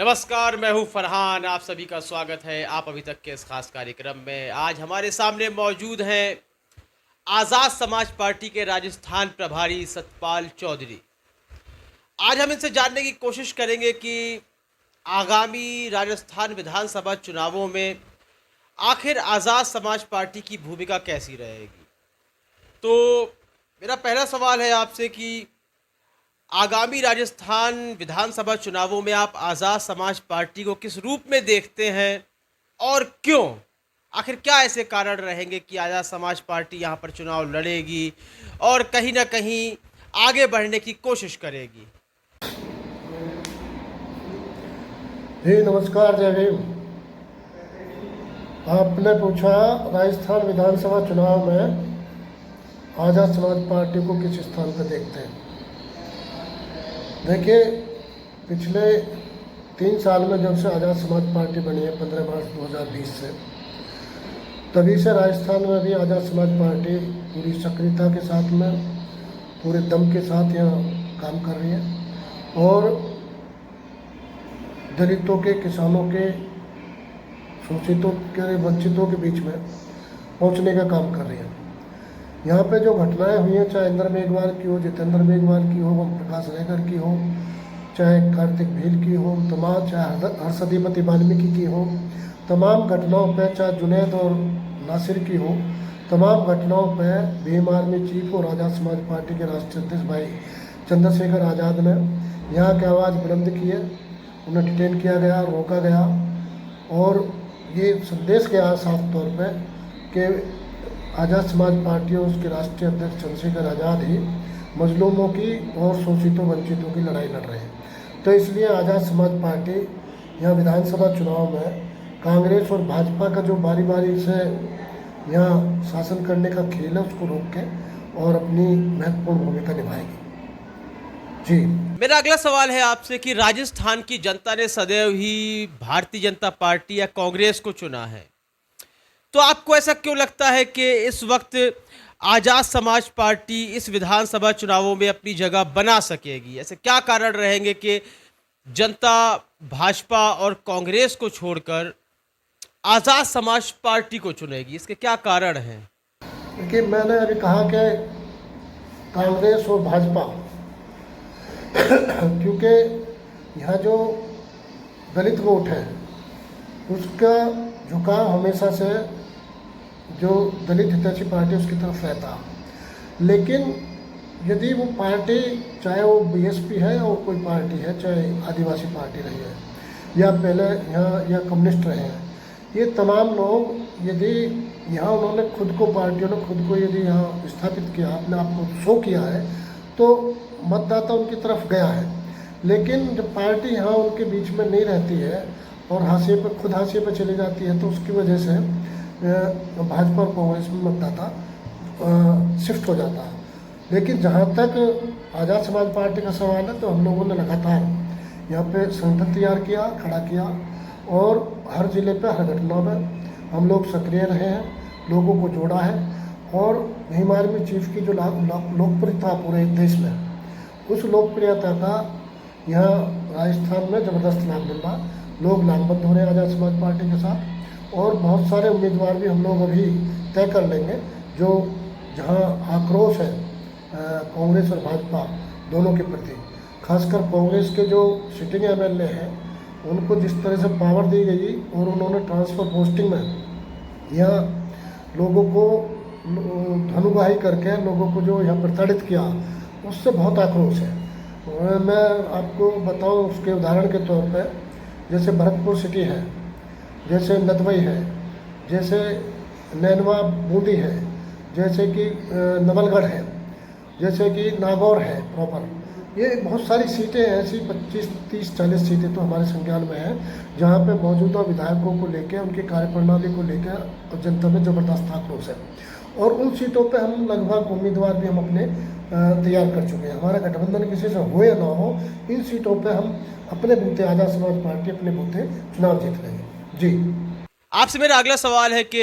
नमस्कार, मैं हूं फरहान। आप सभी का स्वागत है आप अभी तक के इस खास कार्यक्रम में। आज हमारे सामने मौजूद हैं आज़ाद समाज पार्टी के राजस्थान प्रभारी सतपाल चौधरी। आज हम इनसे जानने की कोशिश करेंगे कि आगामी राजस्थान विधानसभा चुनावों में आखिर आज़ाद समाज पार्टी की भूमिका कैसी रहेगी। तो मेरा पहला सवाल है आपसे कि आगामी राजस्थान विधानसभा चुनावों में आप आज़ाद समाज पार्टी को किस रूप में देखते हैं और क्यों? आखिर क्या ऐसे कारण रहेंगे कि आज़ाद समाज पार्टी यहाँ पर चुनाव लड़ेगी और कहीं ना कहीं आगे बढ़ने की कोशिश करेगी? जी नमस्कार, जय भीम। आपने पूछा राजस्थान विधानसभा चुनाव में आज़ाद समाज पार्टी को किस स्थान पर देखते हैं। देखिए, पिछले 3 साल में जब से आज़ाद समाज पार्टी बनी है 15 मार्च 2020 से, तभी से राजस्थान में भी आज़ाद समाज पार्टी पूरी सक्रियता के साथ में, पूरे दम के साथ यहाँ काम कर रही है और दलितों के, किसानों के, शोषितों के, वंचितों के बीच में पहुंचने का काम कर रही है। यहाँ पे जो घटनाएं हुई हैं, चाहे इंद्र मेघवाल की हो, जितेंद्र मेघवाल की हो, ओम प्रकाश रेगर की हो, चाहे कार्तिक भील की हो, तमाम, चाहे हर्षदीपति वाल्मीकि की हो, तमाम घटनाओं पे, चाहे जुनैद और नासिर की हो, तमाम घटनाओं पे भीम आर्मी चीफ और आज़ाद समाज पार्टी के राष्ट्रीय अध्यक्ष भाई चंद्रशेखर आज़ाद ने यहाँ की आवाज़ बुलंद की है। उन्हें डिटेन किया गया, रोका गया और ये संदेश गया साफ तौर पे कि आज़ाद समाज पार्टी और उसके राष्ट्रीय अध्यक्ष चंद्रशेखर आज़ाद ही मजलूमों की और शोषितों वंचितों की लड़ाई लड़ रहे हैं। तो इसलिए आज़ाद समाज पार्टी यहाँ विधानसभा चुनाव में कांग्रेस और भाजपा का जो बारी बारी से यहाँ शासन करने का खेल है, उसको रोक के और अपनी महत्वपूर्ण भूमिका निभाएगी। जी, मेरा अगला सवाल है आपसे कि राजस्थान की जनता ने सदैव ही भारतीय जनता पार्टी या कांग्रेस को चुना है, तो आपको ऐसा क्यों लगता है कि इस वक्त आज़ाद समाज पार्टी इस विधानसभा चुनावों में अपनी जगह बना सकेगी? ऐसे क्या कारण रहेंगे कि जनता भाजपा और कांग्रेस को छोड़कर आज़ाद समाज पार्टी को चुनेगी? इसके क्या कारण हैं? देखिए, मैंने अभी कहा कि कांग्रेस और भाजपा क्योंकि यहाँ जो दलित वोट है उसका झुकाव हमेशा से जो दलित हितैषी पार्टी उसकी तरफ रहता। लेकिन यदि वो पार्टी, चाहे वो बीएसपी है और कोई पार्टी है, चाहे आदिवासी पार्टी रही है या पहले यहाँ या कम्युनिस्ट रहे हैं, ये तमाम लोग यदि यहाँ उन्होंने खुद को, पार्टियों ने खुद को यदि यहाँ स्थापित किया, अपने आप को शो किया है, तो मतदाता उनकी तरफ गया है। लेकिन जब पार्टी यहाँ उनके बीच में नहीं रहती है और हाशिए पर, खुद हाशिए पर चली जाती है, तो उसकी वजह से भाजपा और कांग्रेस में मतदाता शिफ्ट हो जाता है। लेकिन जहाँ तक आज़ाद समाज पार्टी का सवाल है, तो हम लोगों ने लगातार यहाँ पे संगठन तैयार किया, खड़ा किया और हर ज़िले पे, हर घटना में हम लोग सक्रिय रहे हैं, लोगों को जोड़ा है और भीम आर्मी चीफ की जो लोकप्रियता पूरे देश में, उस लोकप्रियता का यहाँ राजस्थान में ज़बरदस्त लाभ मिल रहा। लोग लामबंद हो रहे हैं आज़ाद समाज पार्टी के साथ और बहुत सारे उम्मीदवार भी हम लोग अभी तय कर लेंगे, जो जहाँ आक्रोश है कांग्रेस और भाजपा दोनों के प्रति, खासकर कांग्रेस के जो सिटिंग एमएलए हैं उनको जिस तरह से पावर दी गई और उन्होंने ट्रांसफ़र पोस्टिंग में यहाँ लोगों को धनुबाही करके लोगों को जो यहाँ प्रताड़ित किया, उससे बहुत आक्रोश है। मैं आपको बताऊँ उसके उदाहरण के तौर पर, जैसे भरतपुर सिटी है, जैसे नदवई है, जैसे नैनवा बूंदी है, जैसे कि नवलगढ़ है, जैसे कि नागौर है प्रॉपर। ये बहुत सारी सीटें ऐसी 25, 30, 40 सीटें तो हमारे संज्ञान में हैं, जहाँ पे मौजूदा विधायकों को लेकर, उनकी कार्यप्रणाली को लेकर जनता में ज़बरदस्त आक्रोश है और उन सीटों पे हम लगभग उम्मीदवार भी हम अपने तैयार कर चुके हैं। हमारा गठबंधन किसी से हो या ना हो, इन सीटों पे हम अपने बूते, आज़ाद समाज पार्टी अपने बूते चुनाव जीत लेंगे। जी, आपसे मेरा अगला सवाल है कि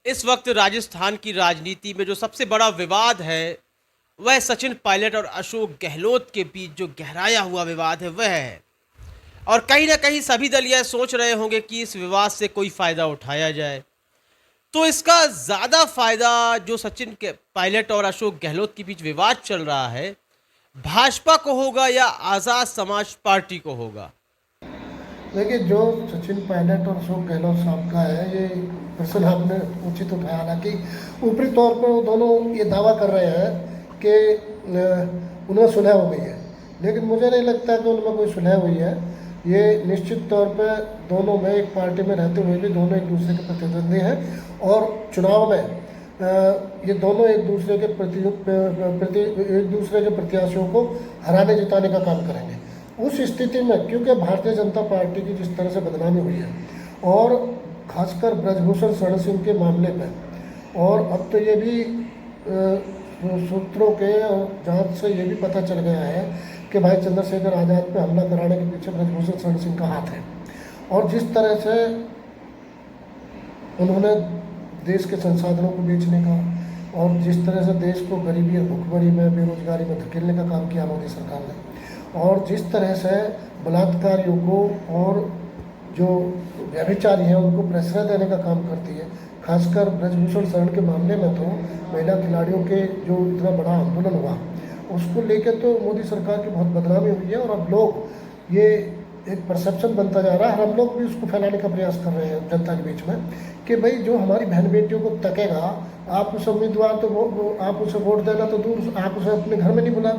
इस वक्त राजस्थान की राजनीति में जो सबसे बड़ा विवाद है वह सचिन पायलट और अशोक गहलोत के बीच जो गहराया हुआ विवाद है वह है। और कहीं ना कहीं सभी दल यह सोच रहे होंगे कि इस विवाद से कोई फायदा उठाया जाए। तो इसका ज्यादा फायदा जो सचिन के पायलट और अशोक गहलोत के बीच विवाद चल रहा है, भाजपा को होगा या आजाद समाज पार्टी को होगा? देखिए, जो सचिन पायलट और अशोक गहलोत साहब का है, ये प्रश्न आपने उचित उठाया। हालांकि ऊपरी तौर पर वो दोनों ये दावा कर रहे हैं कि उनमें सुलह हो गई है, लेकिन मुझे नहीं लगता कि उनमें कोई सुलह हुई है। ये निश्चित तौर पर दोनों में एक पार्टी में रहते हुए भी दोनों एक दूसरे के प्रतिद्वंदी हैं और चुनाव में ये दोनों एक दूसरे के एक दूसरे के प्रत्याशियों को हराने जिताने का काम करेंगे। उस स्थिति में क्योंकि भारतीय जनता पार्टी की जिस तरह से बदनामी हुई है, और खासकर ब्रजभूषण शरण सिंह के मामले में, और अब तो ये भी सूत्रों के जांच से ये भी पता चल गया है कि भाई चंद्रशेखर आज़ाद पे हमला कराने के पीछे ब्रजभूषण शरण सिंह का हाथ है। और जिस तरह से उन्होंने देश के संसाधनों को बेचने का और जिस तरह से देश को गरीबी और भुखमरी में, बेरोजगारी में धकेलने का काम किया मोदी सरकार ने, और जिस तरह से बलात्कारियों को और जो व्यभिचारी हैं उनको प्रश्रय देने का काम करती है, खासकर ब्रजभूषण शरण के मामले में तो महिला खिलाड़ियों के जो इतना बड़ा आंदोलन हुआ उसको लेकर तो मोदी सरकार की बहुत बदनामी हुई है। और अब लोग ये एक परसेप्शन बनता जा रहा है, हम लोग भी उसको फैलाने का प्रयास कर रहे हैं जनता के बीच में कि भाई जो हमारी बहन बेटियों को तकेगा, आप उस उम्मीदवार तो आप उसे वोट देना तो दूर, आप उसे अपने घर में नहीं बुला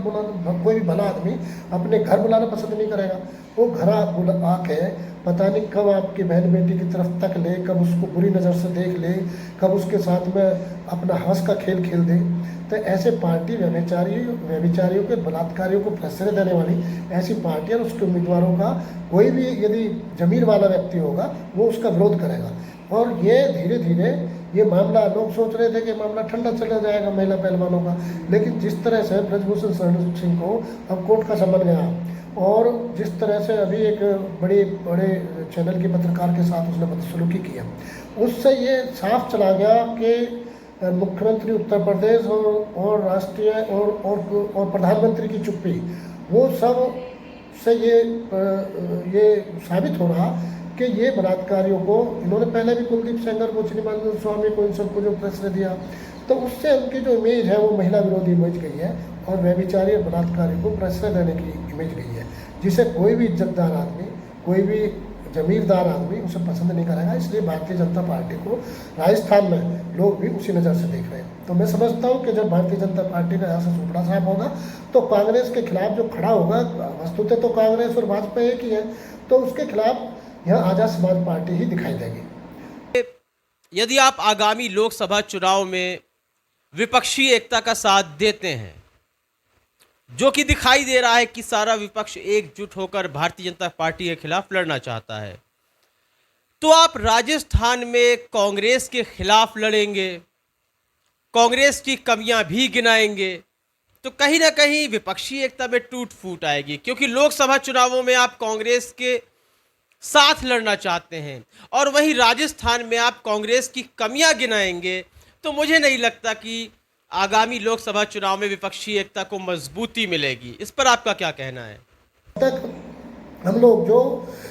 कोई भी भला आदमी अपने घर बुलाना पसंद नहीं करेगा। वो घर आके पता नहीं कब आपकी बहन बेटी की तरफ तक ले, कब उसको बुरी नज़र से देख ले, कब उसके साथ में अपना हंस का खेल खेल दे। तो ऐसे पार्टी व्यभिचारियों के बलात्कारियों को प्रश्रय देने वाली ऐसी पार्टी और उसके उम्मीदवारों का कोई भी यदि जमीर वाला व्यक्ति होगा वो उसका विरोध करेगा। और ये धीरे धीरे ये मामला, लोग सोच रहे थे कि मामला ठंडा चला जाएगा महिला पहलवानों का, लेकिन जिस तरह से ब्रजभूषण शरण सिंह को अब कोर्ट का समन गया और जिस तरह से अभी एक बड़े चैनल के पत्रकार के साथ उसने बदसलूकी किया, उससे ये साफ चला गया कि मुख्यमंत्री उत्तर प्रदेश और राष्ट्रीय और प्रधानमंत्री की चुप्पी, वो सब से ये साबित हो रहा कि ये बलात्कारियों को, इन्होंने पहले भी कुलदीप सेंगर को, चिन्मयानंद स्वामी को, इन सबको जो प्रश्रय दिया, तो उससे उनकी जो इमेज है वो महिला विरोधी इमेज गई है और व्यभिचारी और बलात्कारी को प्रश्रय देने की इमेज गई है, जिसे कोई भी इज्जतदार आदमी, कोई भी जमीरदार आदमी उसे पसंद नहीं करेगा। इसलिए भारतीय जनता पार्टी को राजस्थान में लोग भी उसी नज़र से देख रहे हैं। तो मैं समझता हूँ कि जब भारतीय जनता पार्टी का यहाँ से सुपड़ा साफ होगा तो कांग्रेस के खिलाफ जो खड़ा होगा, वस्तुतः तो कांग्रेस और भाजपा एक ही है, तो उसके खिलाफ यहाँ आजाद समाज पार्टी ही दिखाई देगी। यदि आप आगामी लोकसभा चुनाव में विपक्षी एकता का साथ देते हैं, जो कि दिखाई दे रहा है कि सारा विपक्ष एकजुट होकर भारतीय जनता पार्टी के खिलाफ लड़ना चाहता है, तो आप राजस्थान में कांग्रेस के खिलाफ लड़ेंगे, कांग्रेस की कमियां भी गिनाएंगे, तो कहीं ना कहीं विपक्षी एकता में टूट फूट आएगी। क्योंकि लोकसभा चुनावों में आप कांग्रेस के साथ लड़ना चाहते हैं और वहीं राजस्थान में आप कांग्रेस की कमियां गिनाएंगे, तो मुझे नहीं लगता कि आगामी लोकसभा चुनाव में विपक्षी एकता को मजबूती मिलेगी। इस पर आपका क्या कहना है? तक हम लोग जो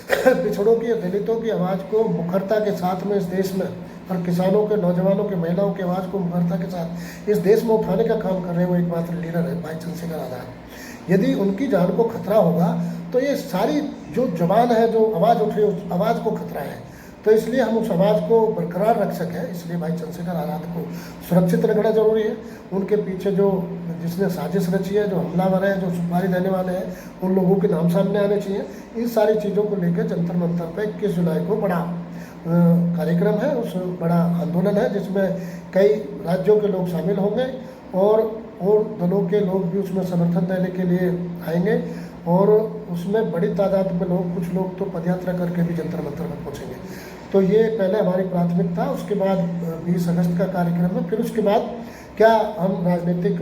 पिछड़ों की, दलितों की आवाज़ को मुखरता के साथ में इस देश में, और किसानों के, नौजवानों के, महिलाओं की आवाज़ को मुखरता के साथ इस देश में उठाने का काम कर रहे हैं, वो एकमात्र लीडर है भाई चंद्रशेखर आज़ाद। यदि उनकी जान को खतरा होगा तो ये सारी जो जवान है, जो आवाज़ उठ रही है, उस आवाज़ को खतरा है। तो इसलिए हम उस आवाज़ को बरकरार रख सकें, इसलिए भाई चंद्रशेखर आज़ाद को सुरक्षित रखना जरूरी है। उनके पीछे जो जिसने साजिश रची है, जो हमलावर है, जो सुपारी देने वाले हैं, उन लोगों के नाम सामने आने चाहिए। इन सारी चीज़ों को लेकर जंतर मंतर पर 21 जुलाई को बड़ा कार्यक्रम है, उस बड़ा आंदोलन है जिसमें कई राज्यों के लोग शामिल होंगे और दलों के लोग भी उसमें समर्थन देने के लिए आएंगे और उसमें बड़ी तादाद में लोग, कुछ लोग तो पदयात्रा करके भी जंतर मंतर में पहुँचेंगे। तो ये पहले हमारी प्राथमिकता, उसके बाद 20 अगस्त का कार्यक्रम है, फिर उसके बाद क्या हम राजनीतिक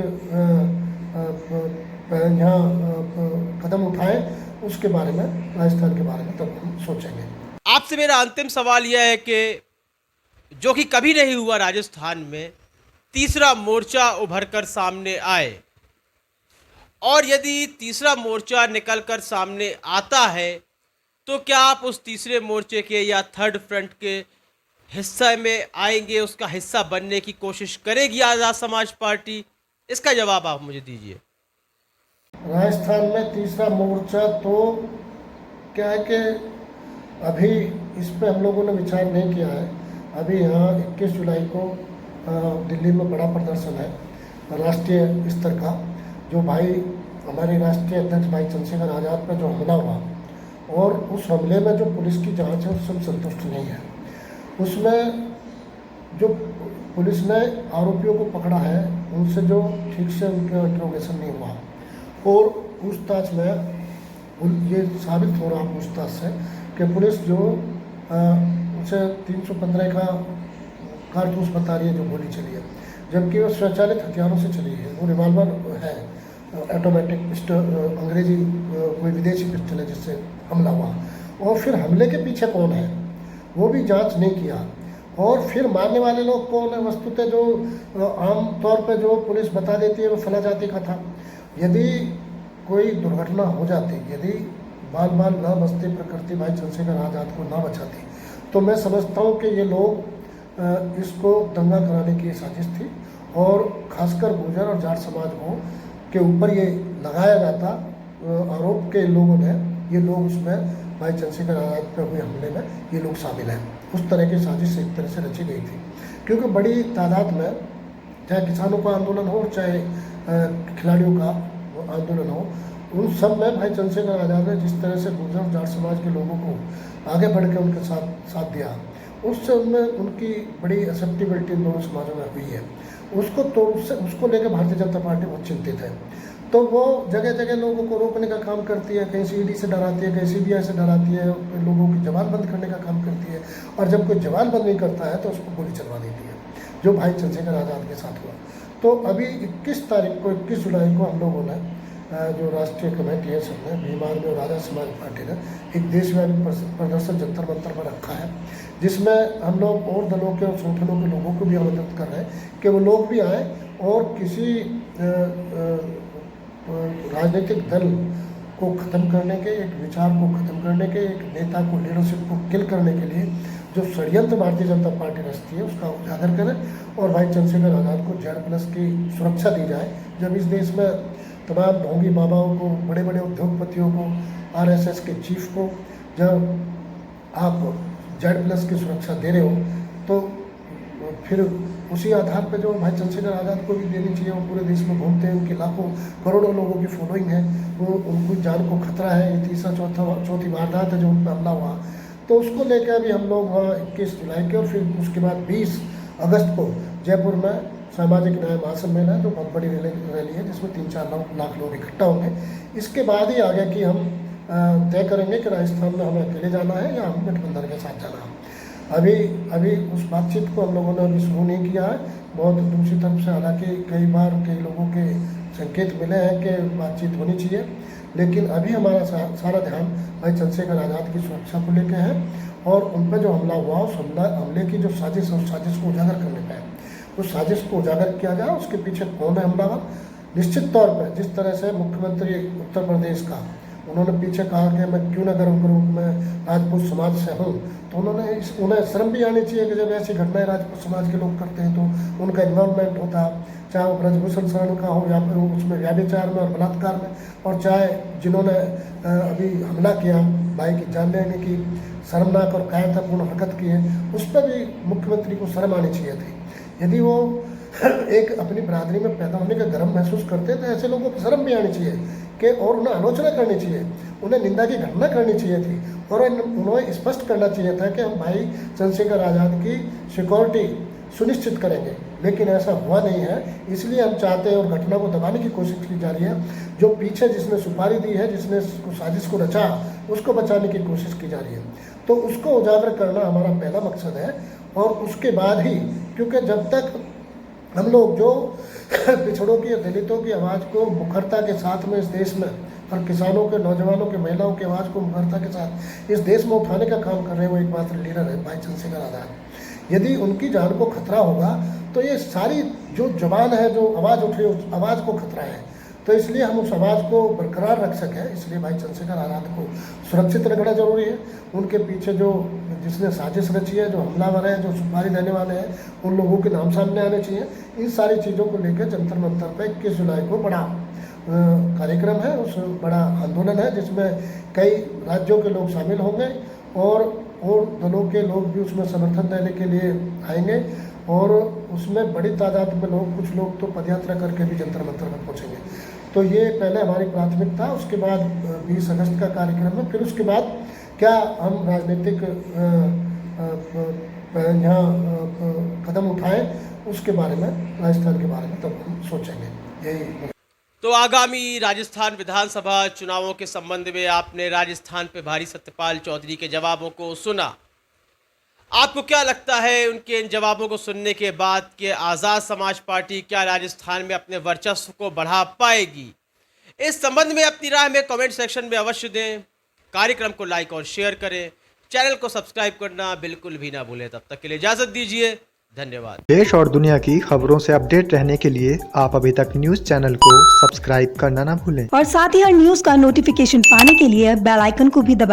यहाँ कदम उठाएं उसके बारे में, राजस्थान के बारे में तब हम सोचेंगे। आपसे मेरा अंतिम सवाल यह है कि जो कि कभी नहीं हुआ राजस्थान में, तीसरा मोर्चा उभर कर सामने आए, और यदि तीसरा मोर्चा निकल कर सामने आता है तो क्या आप उस तीसरे मोर्चे के या थर्ड फ्रंट के हिस्से में आएंगे, उसका हिस्सा बनने की कोशिश करेगी आज़ाद समाज पार्टी? इसका जवाब आप मुझे दीजिए। राजस्थान में तीसरा मोर्चा तो क्या है कि अभी इस पे हम लोगों ने विचार नहीं किया है। अभी यहाँ 21 जुलाई को दिल्ली में बड़ा प्रदर्शन है राष्ट्रीय स्तर का, जो भाई हमारे राष्ट्रीय अध्यक्ष भाई चंद्रशेखर आज़ाद पर जो हमला हुआ और उस हमले में जो पुलिस की जांच है उससे हम संतुष्ट नहीं है। उसमें जो पुलिस ने आरोपियों को पकड़ा है उनसे जो ठीक से उनका इंट्रोगेशन नहीं हुआ और पूछताछ में ये साबित हो रहा पूछताछ से कि पुलिस जो उसे 315 का कारतूस बता रही है जो गोली चली है, जबकि वो स्वचालित हथियारों से चली है। वो रिवॉल्वर है, ऑटोमेटिक अंग्रेजी कोई विदेशी पिस्टल है जिससे हमला हुआ। और फिर हमले के पीछे कौन है वो भी जांच नहीं किया। और फिर मारने वाले लोग कौन है, वस्तुतः जो आम तौर पे जो पुलिस बता देती है वो फला जाति का था। यदि कोई दुर्घटना हो जाती, यदि बाल बाल ना बचते, प्रकृति भाई चंद्रशेखर आज़ाद को ना बचाती, तो मैं समझता हूँ कि ये लोग इसको दंगा कराने की साजिश थी और खासकर गुर्जर और जाट समाज को के ऊपर ये लगाया जाता आरोप के लोगों ने, ये लोग उसमें भाई चंद्रशेखर आज़ाद पर हुए हमले में ये लोग शामिल हैं। उस तरह की साजिश एक तरह से रची गई थी, क्योंकि बड़ी तादाद में चाहे किसानों का आंदोलन हो चाहे खिलाड़ियों का आंदोलन हो, उन सब में भाई चंद्रशेखर आज़ाद ने जिस तरह से गुर्जर जाट समाज के लोगों को आगे बढ़ के उनके साथ दिया, उससे उनमें उनकी बड़ी एक्सेप्टेबिलिटी इन दोनों समाजों में हुई है। उसको लेकर भारतीय जनता पार्टी बहुत चिंतित है। तो वो जगह जगह लोगों को रोकने का काम करती है, कहीं सीडी से डराती है, कहीं सीबीआई से डराती है, लोगों की जमानबंद करने का काम करती है, और जब कोई जमानबंद नहीं करता है तो उसको गोली चलवा देती है, जो भाई चंद्रशेखर आज़ाद के साथ हुआ। तो अभी 21 जुलाई को हम लोगों ने जो राष्ट्रीय कमेटी है सबने भीमार में और आज़ाद समाज पार्टी ने एक देशव्यापी प्रदर्शन जंतर मंतर पर रखा है, जिसमें हम लोग और दलों के और संगठनों के लोगों को भी आमंत्रित कर रहे हैं कि वो लोग भी आए और किसी राजनीतिक दल को ख़त्म करने के, एक विचार को ख़त्म करने के, एक नेता को, लीडरशिप को किल करने के लिए जो षड्यंत्र भारतीय जनता पार्टी रचती है उसका उजागर करें और भाई चंद्रशेखर आज़ाद को Z+ की सुरक्षा दी जाए। जब इस देश में तमाम ढोंगी बाबाओं को, बड़े बड़े उद्योगपतियों को, RSS के चीफ को जब आप Z+ की सुरक्षा दे रहे हो तो फिर उसी आधार पर जो भाई चंद्रशेखर आज़ाद को भी देनी चाहिए। वो पूरे देश में घूमते हैं, उनके लाखों करोड़ों लोगों की फॉलोइंग है, वो उनकी जान को खतरा है। ये तीसरा चौथी वारदात है जो उन पर हमला हुआ, तो उसको लेकर अभी हम लोग वहाँ 21 जुलाई के और फिर उसके बाद 20 अगस्त को जयपुर में सामाजिक न्याय महासम्मेलन है, जो बहुत बड़ी रैली है जिसमें 3-4 लाख लोग इकट्ठा होंगे। इसके बाद ही आगे की हम तय करेंगे कि राजस्थान में हमें अकेले जाना है या हम गठबंधन के साथ जाना है। अभी उस बातचीत को हम लोगों ने अभी शुरू नहीं किया है। बहुत दूसरी तरफ से हालांकि कई बार कई लोगों के संकेत मिले हैं कि बातचीत होनी चाहिए, लेकिन अभी हमारा सारा ध्यान भाई चंद्रशेखर आज़ाद की सुरक्षा को लेकर है और उन पर जो हमला हुआ उस हमले की जो साजिश है उस साजिश को उजागर करने पर है। उस साजिश को उजागर किया जाए, उसके पीछे कौन है हमलावर। निश्चित तौर पर जिस तरह से मुख्यमंत्री उत्तर प्रदेश का उन्होंने पीछे कहा कि मैं क्यों ना गर्व करूँ, मैं राजपूत समाज से हूँ, तो उन्हें शर्म भी आनी चाहिए कि जब ऐसी घटनाएं राजपूत समाज के लोग करते हैं तो उनका इन्वॉल्वमेंट होता, चाहे वो ब्रजभूषण शरण का हो या फिर उसमें व्यभिचार में और बलात्कार में, और चाहे जिन्होंने अभी हमला किया भाई की जान लेने की शर्मनाक और कायरतापूर्ण हरकत की है, उस पर भी मुख्यमंत्री को शर्म आनी चाहिए थी। यदि वो एक अपनी बरादरी में पैदा होने का गर्व महसूस करते तो ऐसे लोगों को शर्म भी आनी चाहिए कि और उन्हें आलोचना करनी चाहिए, उन्हें निंदा की घटना करनी चाहिए थी और उन्हें स्पष्ट करना चाहिए था कि हम भाई चंद्रशेखर आज़ाद की सिक्योरिटी सुनिश्चित करेंगे। लेकिन ऐसा हुआ नहीं है, इसलिए हम चाहते हैं और घटना को दबाने की कोशिश की जा रही है। जो पीछे जिसने सुपारी दी है, जिसने साजिश को रचा, उसको बचाने की कोशिश की जा रही है। तो उसको उजागर करना हमारा पहला मकसद है। और उसके बाद ही, क्योंकि जब तक हम लोग जो पिछड़ों की, दलितों की आवाज़ को मुखरता के साथ में इस देश में, और किसानों के, नौजवानों के, महिलाओं की आवाज़ को मुखरता के साथ इस देश में उठाने का काम कर रहे हैं, वो एकमात्र लीडर है भाई चंद्रशेखर आज़ाद। यदि उनकी जान को खतरा होगा तो ये सारी जो जवान है, जो आवाज़ उठ रही है, उस आवाज़ को खतरा है। तो इसलिए हम उस आवाज़ को बरकरार रख सकें, इसलिए भाई चंद्रशेखर आज़ाद को सुरक्षित रखना जरूरी है। उनके पीछे जो जिसने साजिश रची है, जो हमलावर हैं, जो सुपारी देने वाले हैं, उन लोगों के नाम सामने आने चाहिए। इन सारी चीज़ों को लेकर जंतर मंतर पर 21 जुलाई को बड़ा कार्यक्रम है, उस बड़ा आंदोलन है जिसमें कई राज्यों के लोग शामिल होंगे और दलों के लोग भी उसमें समर्थन देने के लिए आएंगे और उसमें बड़ी तादाद में लोग, कुछ लोग तो पदयात्रा करके भी जंतर मंतर में पहुँचेंगे। तो ये पहले हमारी प्राथमिकता, उसके बाद 20 अगस्त का कार्यक्रम है। फिर उसके बाद क्या हम राजनीतिक यहाँ कदम उठाएं, उसके बारे में, राजस्थान के बारे में तब हम सोचेंगे। यही तो आगामी राजस्थान विधानसभा चुनावों के संबंध में आपने राजस्थान पे भारी सत्यपाल चौधरी के जवाबों को सुना। आपको क्या लगता है उनके इन जवाबों को सुनने के बाद कि आज़ाद समाज पार्टी क्या राजस्थान में अपने वर्चस्व को बढ़ा पाएगी? इस संबंध में अपनी राय में कमेंट सेक्शन में अवश्य दें। कार्यक्रम को लाइक और शेयर करें। चैनल को सब्सक्राइब करना बिल्कुल भी ना भूलें। तब तक के लिए इजाज़त दीजिए। धन्यवाद। देश और दुनिया की खबरों से अपडेट रहने के लिए आप अभी तक न्यूज़ चैनल को सब्सक्राइब करना ना भूलें और साथ ही हर न्यूज़ का नोटिफिकेशन पाने के लिए बेल आइकन को भी दबाएं।